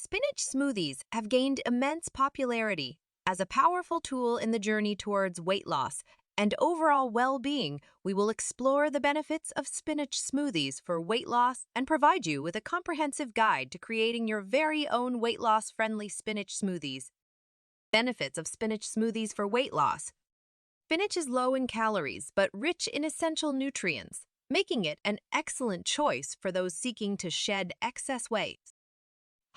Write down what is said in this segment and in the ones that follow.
Spinach smoothies have gained immense popularity as a powerful tool in the journey towards weight loss and overall well-being. We will explore the benefits of spinach smoothies for weight loss and provide you with a comprehensive guide to creating your very own weight loss-friendly spinach smoothies. Benefits of spinach smoothies for weight loss. Spinach is low in calories but rich in essential nutrients, making it an excellent choice for those seeking to shed excess weight.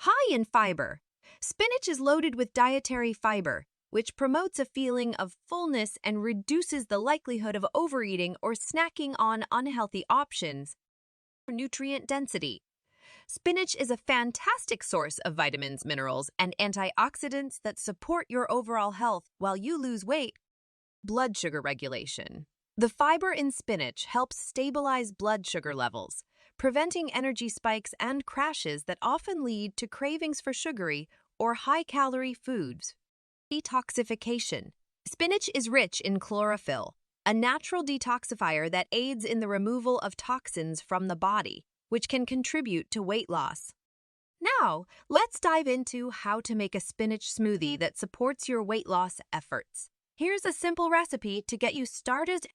High in fiber. Spinach is loaded with dietary fiber, which promotes a feeling of fullness and reduces the likelihood of overeating or snacking on unhealthy options. Nutrient density. Spinach is a fantastic source of vitamins, minerals, and antioxidants that support your overall health while you lose weight. Blood sugar regulation. The fiber in spinach helps stabilize blood sugar levels, preventing energy spikes and crashes that often lead to cravings for sugary or high-calorie foods. Detoxification. Spinach is rich in chlorophyll, a natural detoxifier that aids in the removal of toxins from the body, which can contribute to weight loss. Now, let's dive into how to make a spinach smoothie that supports your weight loss efforts. Here's a simple recipe to get you started.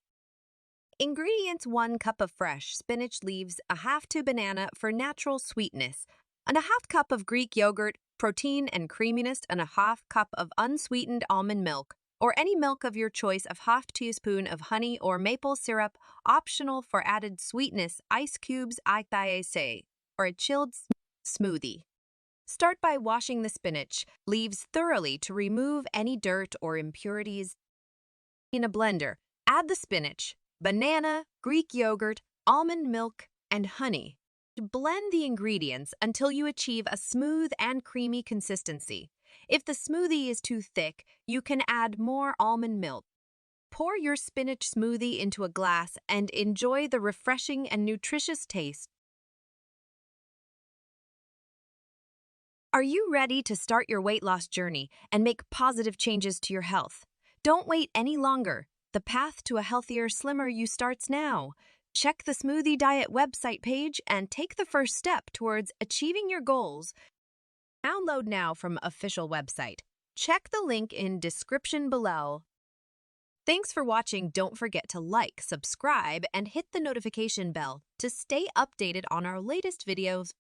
Ingredients: 1 cup of fresh spinach leaves, a half banana for natural sweetness, and a half cup of Greek yogurt, protein and creaminess, and a half cup of unsweetened almond milk, or any milk of your choice, of half teaspoon of honey or maple syrup, optional for added sweetness, ice cubes, or a chilled smoothie. Start by washing the spinach leaves thoroughly to remove any dirt or impurities. In a blender, add the spinach, banana, Greek yogurt, almond milk, and honey. Blend the ingredients until you achieve a smooth and creamy consistency. If the smoothie is too thick, you can add more almond milk. Pour your spinach smoothie into a glass and enjoy the refreshing and nutritious taste. Are you ready to start your weight loss journey and make positive changes to your health? Don't wait any longer. The path to a healthier, slimmer you starts now. Check the Smoothie Diet website page and take the first step towards achieving your goals. Download now from official website. Check the link in description below. Thanks for watching. Don't forget to like, subscribe, and hit the notification bell to stay updated on our latest videos.